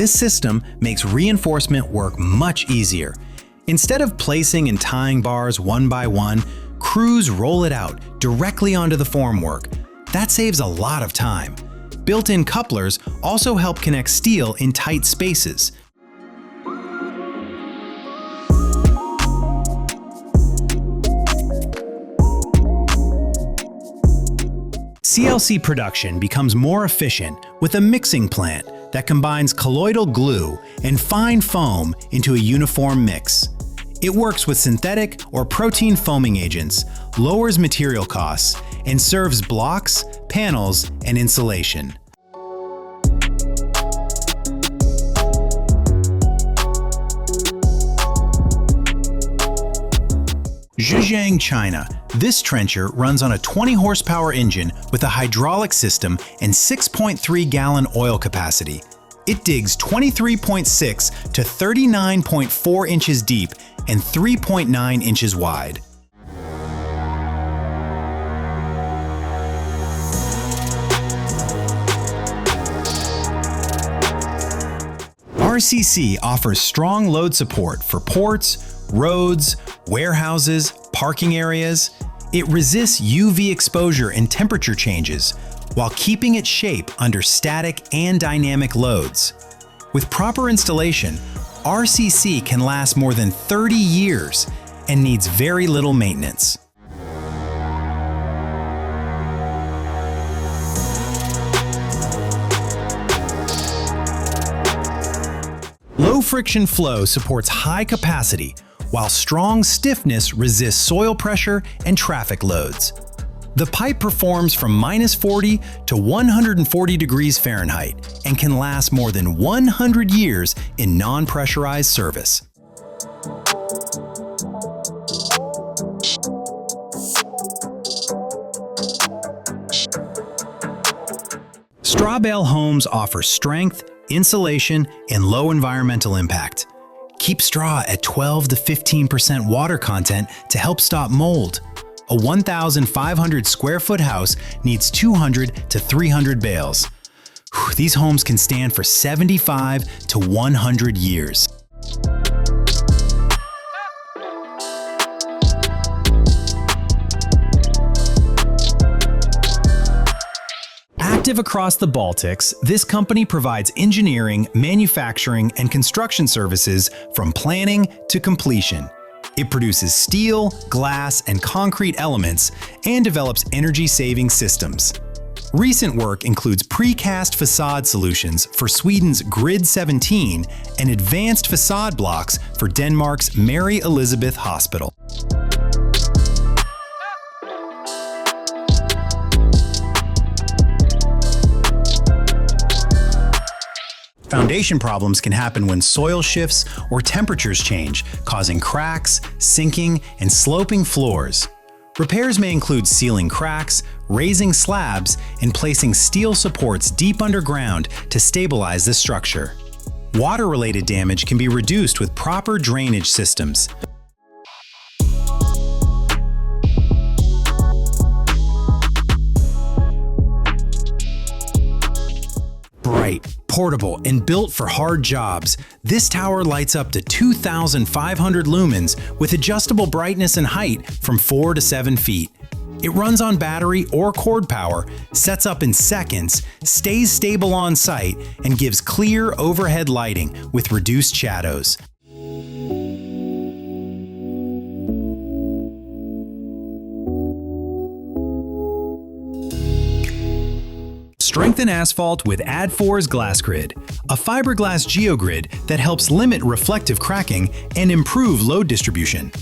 This system makes reinforcement work much easier. Instead of placing and tying bars one by one, crews roll it out directly onto the formwork. That saves a lot of time. Built-in couplers also help connect steel in tight spaces. CLC production becomes more efficient with a mixing plant that combines colloidal glue and fine foam into a uniform mix. It works with synthetic or protein foaming agents, lowers material costs, and serves blocks, panels, and insulation. Zhejiang, China. This trencher runs on a 20 horsepower engine with a hydraulic system and 6.3-gallon oil capacity. It digs 23.6 to 39.4 inches deep and 3.9 inches wide. RCC offers strong load support for ports, roads, warehouses, parking areas. It resists UV exposure and temperature changes while keeping its shape under static and dynamic loads. With proper installation, RCC can last more than 30 years and needs very little maintenance. Low friction flow supports high capacity, while strong stiffness resists soil pressure and traffic loads. The pipe performs from -40 to 140 degrees Fahrenheit and can last more than 100 years in non-pressurized service. Straw bale homes offer strength, insulation, and low environmental impact. Keep straw at 12 to 15% water content to help stop mold. A 1,500 square foot house needs 200 to 300 bales. These homes can stand for 75 to 100 years. Active across the Baltics, this company provides engineering, manufacturing, and construction services from planning to completion. It produces steel, glass, and concrete elements and develops energy-saving systems. Recent work includes precast facade solutions for Sweden's Grid 17 and advanced facade blocks for Denmark's Mary Elizabeth Hospital. Foundation problems can happen when soil shifts or temperatures change, causing cracks, sinking, and sloping floors. Repairs may include sealing cracks, raising slabs, and placing steel supports deep underground to stabilize the structure. Water-related damage can be reduced with proper drainage systems. Bright, portable, and built for hard jobs, this tower lights up to 2,500 lumens with adjustable brightness and height from 4 to 7 feet. It runs on battery or cord power, sets up in seconds, stays stable on site, and gives clear overhead lighting with reduced shadows. Strengthen asphalt with Adfors GlassGrid, a fiberglass geogrid that helps limit reflective cracking and improve load distribution.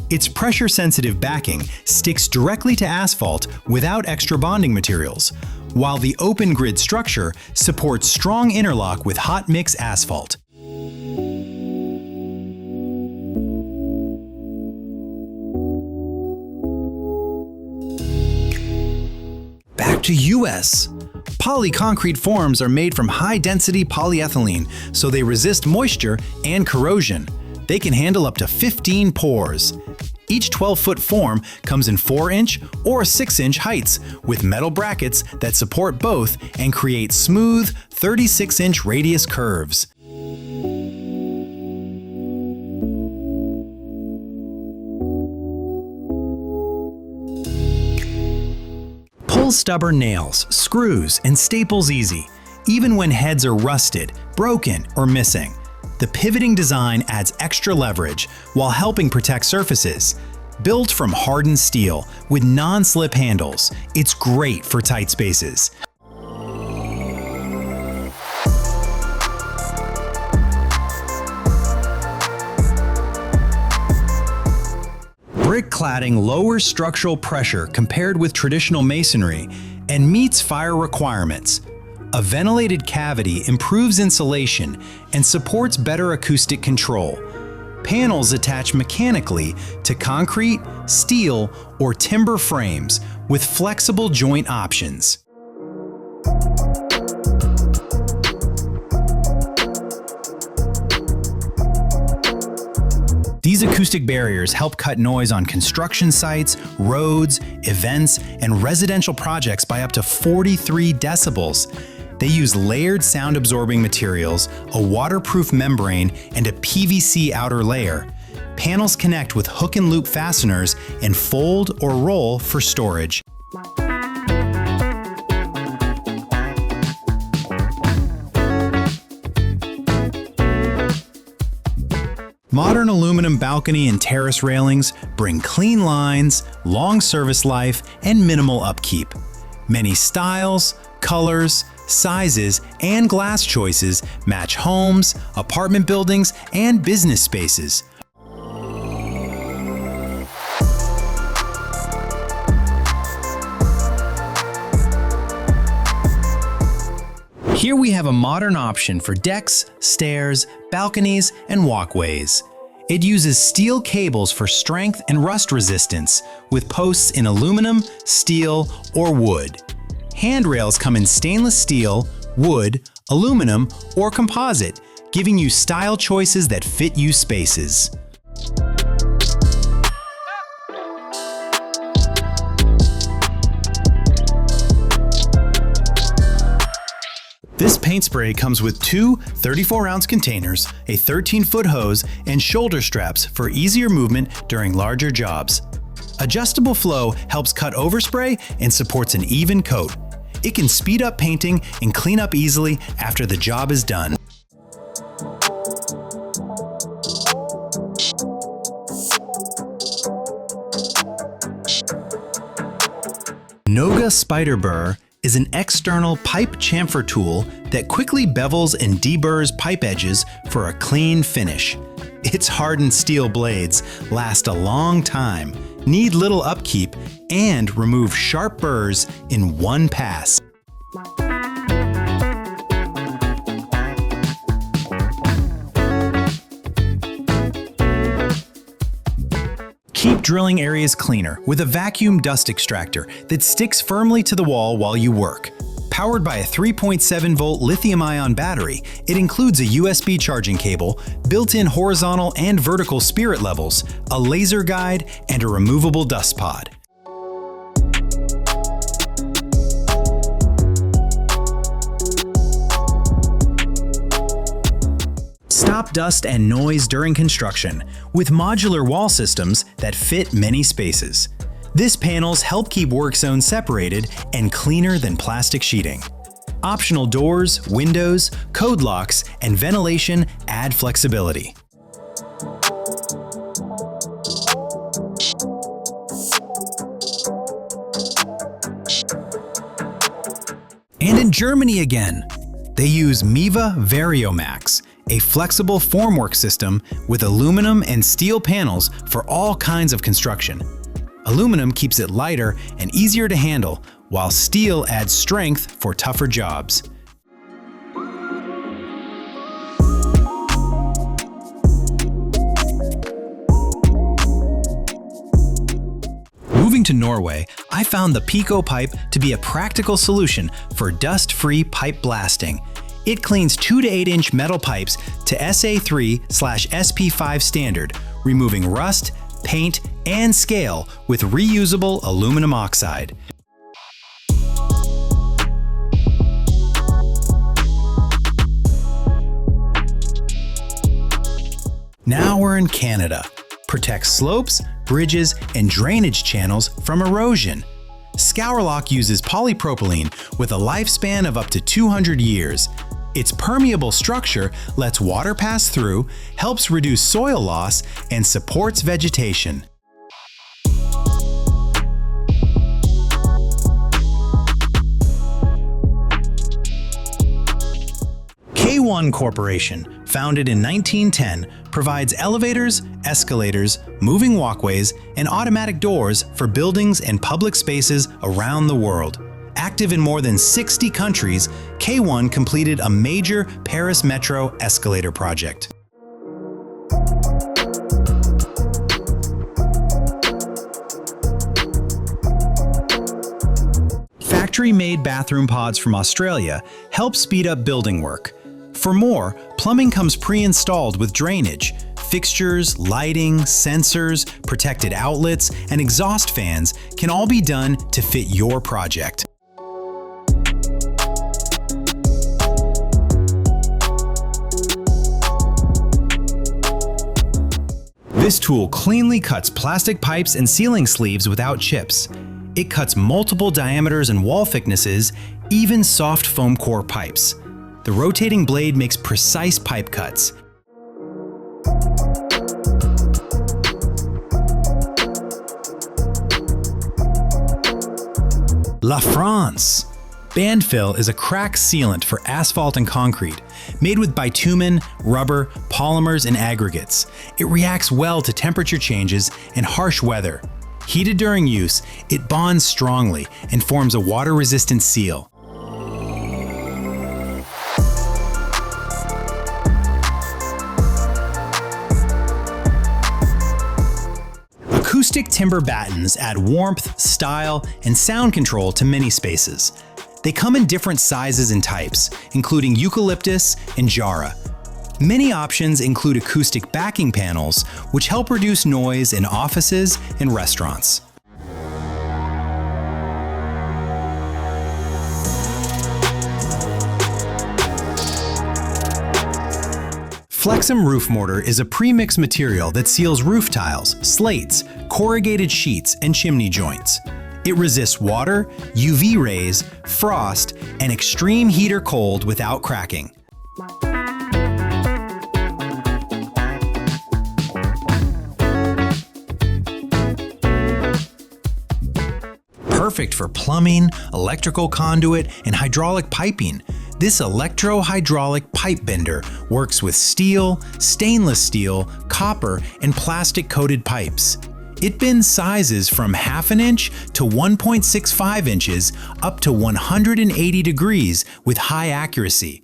Its pressure-sensitive backing sticks directly to asphalt without extra bonding materials, while the open grid structure supports strong interlock with hot mix asphalt. Back to US. Polyconcrete forms are made from high-density polyethylene, so they resist moisture and corrosion. They can handle up to 15 pours. Each 12-foot form comes in 4-inch or 6-inch heights, with metal brackets that support both and create smooth 36-inch radius curves. Panels stubborn nails, screws, and staples easy, even when heads are rusted, broken, or missing. The pivoting design adds extra leverage while helping protect surfaces. Built from hardened steel with non-slip handles, it's great for tight spaces. Brick cladding lowers structural pressure compared with traditional masonry and meets fire requirements. A ventilated cavity improves insulation and supports better acoustic control. Panels attach mechanically to concrete, steel, or timber frames with flexible joint options. These acoustic barriers help cut noise on construction sites, roads, events, and residential projects by up to 43 decibels. They use layered sound-absorbing materials, a waterproof membrane, and a PVC outer layer. Panels connect with hook and loop fasteners and fold or roll for storage. Modern aluminum balcony and terrace railings bring clean lines, long service life, and minimal upkeep. Many styles, colors, sizes, and glass choices match homes, apartment buildings, and business spaces. Here we have a modern option for decks, stairs, balconies, and walkways. It uses steel cables for strength and rust resistance, with posts in aluminum, steel, or wood. Handrails come in stainless steel, wood, aluminum, or composite, giving you style choices that fit you spaces. This paint spray comes with two 34-ounce containers, a 13-foot hose, and shoulder straps for easier movement during larger jobs. Adjustable flow helps cut overspray and supports an even coat. It can speed up painting and clean up easily after the job is done. Noga Spider Burr is an external pipe chamfer tool that quickly bevels and deburrs pipe edges for a clean finish. Its hardened steel blades last a long time, need little upkeep, and remove sharp burrs in one pass. Keep drilling areas cleaner with a vacuum dust extractor that sticks firmly to the wall while you work. Powered by a 3.7-volt lithium-ion battery, it includes a USB charging cable, built-in horizontal and vertical spirit levels, a laser guide, and a removable dust pod. Stop dust and noise during construction with modular wall systems that fit many spaces. These panels help keep work zones separated and cleaner than plastic sheeting. Optional doors, windows, code locks, and ventilation add flexibility. And in Germany again, they use Miva Variomax, a flexible formwork system with aluminum and steel panels for all kinds of construction. Aluminum keeps it lighter and easier to handle, while steel adds strength for tougher jobs. Moving to Norway, I found the Pico pipe to be a practical solution for dust-free pipe blasting. It cleans 2 to 8 inch metal pipes to SA3/SP5 standard, removing rust, paint, and scale with reusable aluminum oxide. Now we're in Canada. Protects slopes, bridges, and drainage channels from erosion. Scourlock uses polypropylene with a lifespan of up to 200 years. Its permeable structure lets water pass through, helps reduce soil loss, and supports vegetation. K1 Corporation, founded in 1910, provides elevators, escalators, moving walkways, and automatic doors for buildings and public spaces around the world. Active in more than 60 countries, K1 completed a major Paris Metro escalator project. Factory-made bathroom pods from Australia help speed up building work. For more, plumbing comes pre-installed with drainage. Fixtures, lighting, sensors, protected outlets, and exhaust fans can all be done to fit your project. This tool cleanly cuts plastic pipes and ceiling sleeves without chips. It cuts multiple diameters and wall thicknesses, even soft foam core pipes. The rotating blade makes precise pipe cuts. La France! Bandfill is a crack sealant for asphalt and concrete, made with bitumen, rubber, polymers, and aggregates. It reacts well to temperature changes and harsh weather. Heated during use, it bonds strongly and forms a water-resistant seal. Acoustic timber battens add warmth, style, and sound control to many spaces. They come in different sizes and types, including eucalyptus and jarrah. Many options include acoustic backing panels, which help reduce noise in offices and restaurants. Flexum roof mortar is a pre-mixed material that seals roof tiles, slates, corrugated sheets, and chimney joints. It resists water, UV rays, frost, and extreme heat or cold without cracking. Perfect for plumbing, electrical conduit, and hydraulic piping. This electro-hydraulic pipe bender works with steel, stainless steel, copper, and plastic-coated pipes. It bends sizes from 1/2 inch to 1.65 inches up to 180 degrees with high accuracy.